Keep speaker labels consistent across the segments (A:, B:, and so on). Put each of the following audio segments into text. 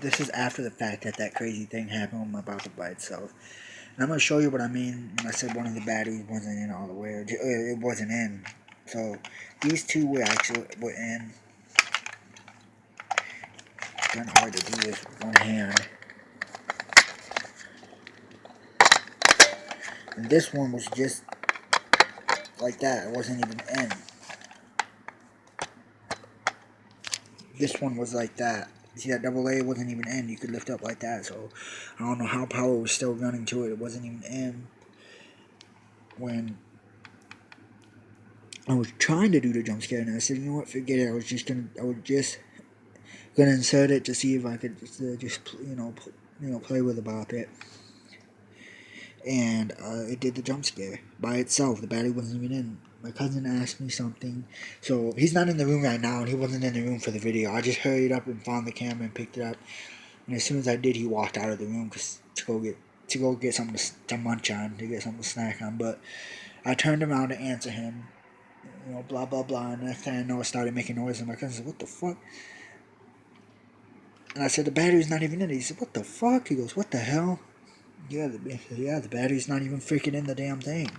A: this is after the fact that crazy thing happened with my bopper by itself. And I'm going to show you what I mean when I said one of the batteries wasn't in all the way. It wasn't in. So, these two were in. It's kind of hard to do this with one hand. And this one was just like that. It wasn't even in. This one was like that. See that double A wasn't even in. You could lift up like that. So I don't know how power was still running to it. It wasn't even in when I was trying to do the jump scare. And I said, you know what? Forget it. I was just gonna insert it to see if I could play with about it. And it did the jump scare by itself. The battery wasn't even in. My cousin asked me something. So he's not in the room right now, and he wasn't in the room for the video. I just hurried up and found the camera and picked it up. And as soon as I did, he walked out of the room to go get something to munch on, to get something to snack on. But I turned around to answer him, blah blah blah. And next thing I know, I started making noise, and my cousin said, "What the fuck?" And I said, "The battery's not even in it." He said, "What the fuck?" He goes, "What the hell?" Yeah, the battery's not even freaking in the damn thing.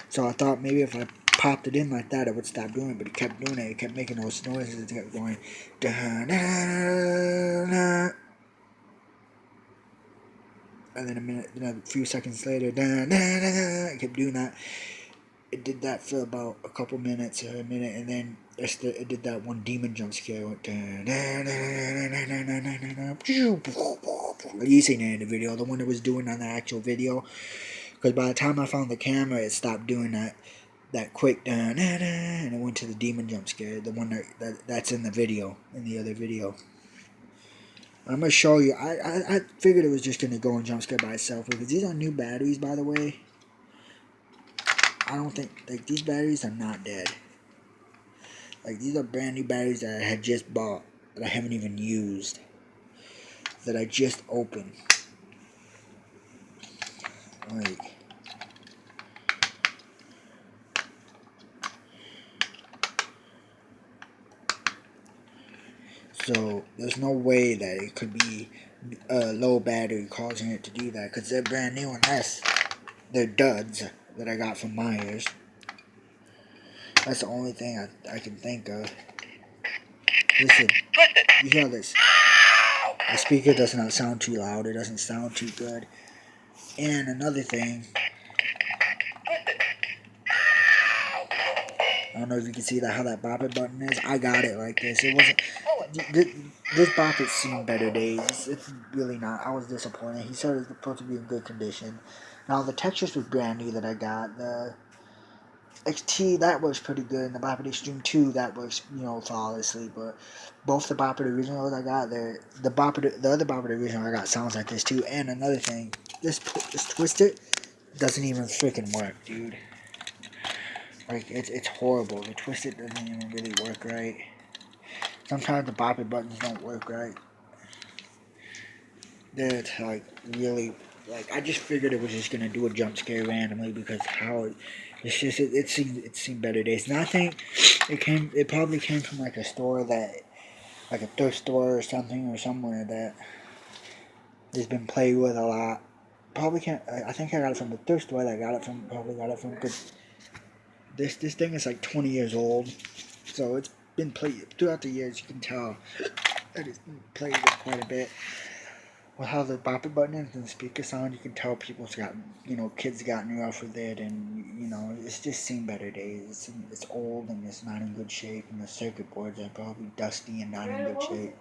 A: So I thought maybe if I popped it in like that, it would stop doing it, but it kept doing it. It kept making those noises. It kept going, da, da, da. And then a few seconds later, da, da, da, it kept doing that. It did that for about a couple minutes or a minute, and then it did that one demon jump scare. Went, da, da, da, da, da, da. You seen it in the video, the one that was doing on the actual video. Because by the time I found the camera, it stopped doing that quick da, da, da, and it went to the demon jump scare, the one that's in the video, in the other video. I'm going to show you. I figured it was just going to go and jump scare by itself, because these are new batteries, by the way. I don't think, like, these batteries are not dead. Like, these are brand new batteries that I had just bought, that I haven't even used, that I just opened. Like, so there's no way that it could be a low battery causing it to do that, because they're brand new unless they're duds that I got from Myers. That's the only thing I can think of. Listen, you hear this? The speaker does not sound too loud. It doesn't sound too good. And another thing, I don't know if you can see how that bop it button is. I got it like this. It wasn't. This bop it's seen better days. It's really not. I was disappointed. He said it was supposed to be in good condition. Now the textures was brand new that I got. The XT, that works pretty good, and the Bop It Extreme 2, that works, flawlessly, but both the Bop It originals I got, the other Bop It original I got sounds like this too. And another thing, this Twisted doesn't even freaking work, dude. Like, it's horrible. The Twisted doesn't even really work right. Sometimes the Bop It buttons don't work right. They're, like, really, like, I just figured it was just gonna do a jump scare randomly, because how it's just it seemed better days. And I think it probably came from like a store like a thrift store or something, or somewhere that has been played with a lot. Probably can't. I think I got it from the thrift store that I got it from. Probably got it from. Cause this thing is like 20 years old, so it's been played throughout the years. You can tell that it's been played with quite a bit. With how the bop it button is and the speaker sound, you can tell people's got, kids gotten rough with it, and, it's just seen better days. It's old and it's not in good shape, and the circuit boards are probably dusty and not in good shape.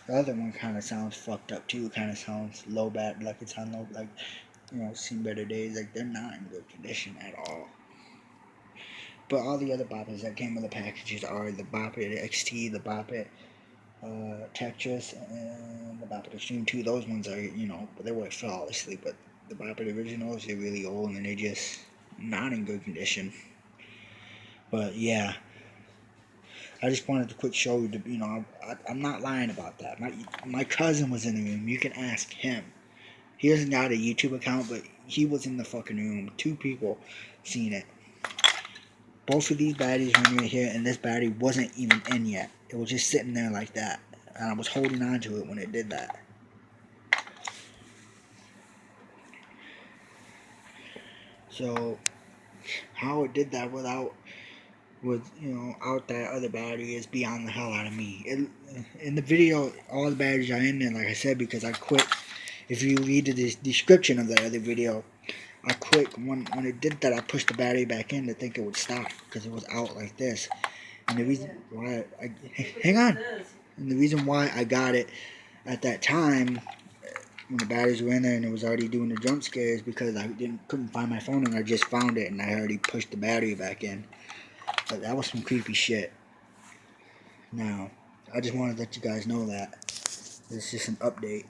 A: The other one kind of sounds fucked up too. It kind of sounds low bat, like it's on low, like, seen better days. Like, they're not in good condition at all. But all the other boppers that came with the packages are the Bop It XT, the Bop It Tetris, and the Bop It Extreme 2. Those ones are, they work flawlessly, but the Bop It originals, they're really old and they're just not in good condition. But yeah, I just wanted to quick show you, I'm not lying about that. My cousin was in the room. You can ask him. He doesn't got a YouTube account, but he was in the fucking room. 2 people seen it. both of these batteries were right here, and this battery wasn't even in yet. It was just sitting there like that, and I was holding on to it when it did that. So how it did that without out that other battery is beyond the hell out of me. In the video, all the batteries are in there, like I said, because I quit. If you read the description of that other video, I quit when it did that. I pushed the battery back in to think it would stop because it was out like this. And the reason why hang on, and the reason why I got it at that time when the batteries were in there and it was already doing the jump scare is because I couldn't find my phone and I just found it and I already pushed the battery back in. But that was some creepy shit. Now, I just wanted to let you guys know that. This is just an update.